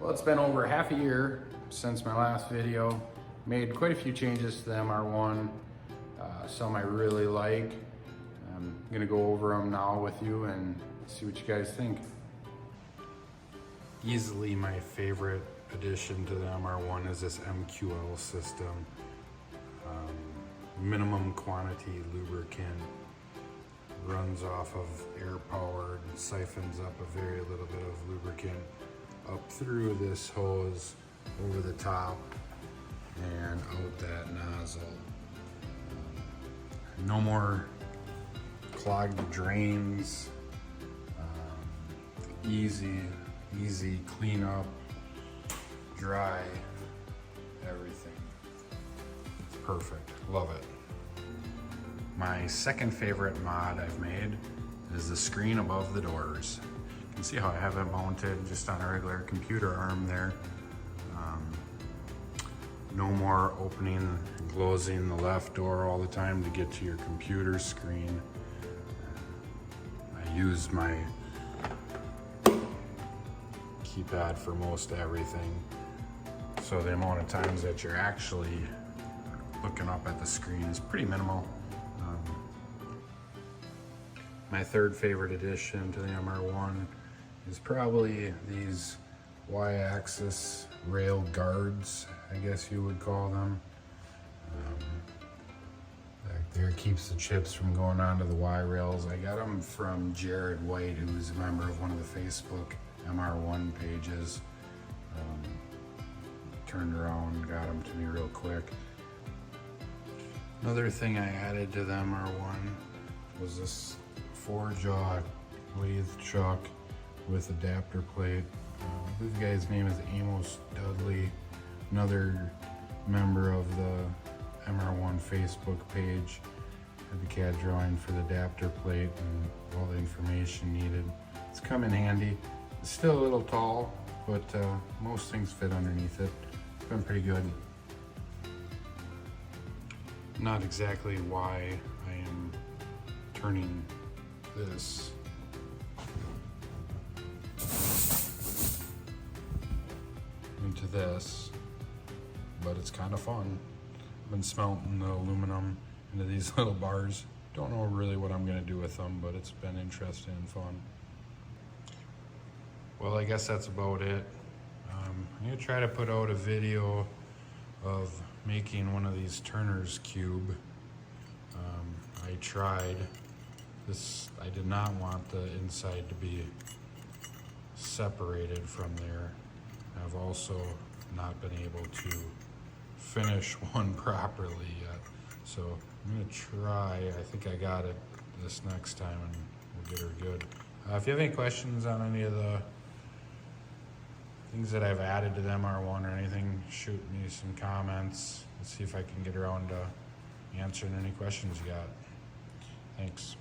Well, it's been over half a year since my last video. Made quite a few changes to the MR-1, some I really like. I'm gonna go over them now with you and see what you guys think. Easily my favorite addition to the MR-1 is this MQL system. Minimum quantity lubricant, runs off of air power and siphons up a very little bit of lubricant up through this hose over the top and out that nozzle. No more clogged drains. Easy cleanup, dry, everything. It's perfect, love it. My second favorite mod I've made is the screen above the doors. You can see how I have it mounted just on a regular computer arm there. No more opening and closing the left door all the time to get to your computer screen. I use my keypad for most everything. So the amount of times that you're actually looking up at the screen is pretty minimal. My third favorite addition to the MR-1 is probably these Y-axis rail guards, I guess you would call them. Back there keeps the chips from going onto the Y rails. I got them from Jared White, who's a member of one of the Facebook MR-1 pages. Turned around, got them to me real quick. Another thing I added to the MR-1 was this 4-jaw lathe chuck with adapter plate. This guy's name is Amos Dudley, another member of the MR-1 Facebook page. Had the CAD drawing for the adapter plate and all the information needed. It's come in handy. It's still a little tall, but most things fit underneath it. It's been pretty good. Not exactly why I am turning this into this, but it's kind of fun. I've been smelting the aluminum into these little bars. Don't know really what I'm gonna do with them, but it's been interesting and fun. Well, I guess that's about it. I'm gonna try to put out a video of making one of these Turner's cube. I tried this. I did not want the inside to be separated from there. I've also not been able to finish one properly yet. So I'm gonna try. I think I got it this next time and we'll get her good. If you have any questions on any of the things that I've added to the MR-1 or anything, shoot me some comments. Let's see if I can get around to answering any questions you got. Thanks.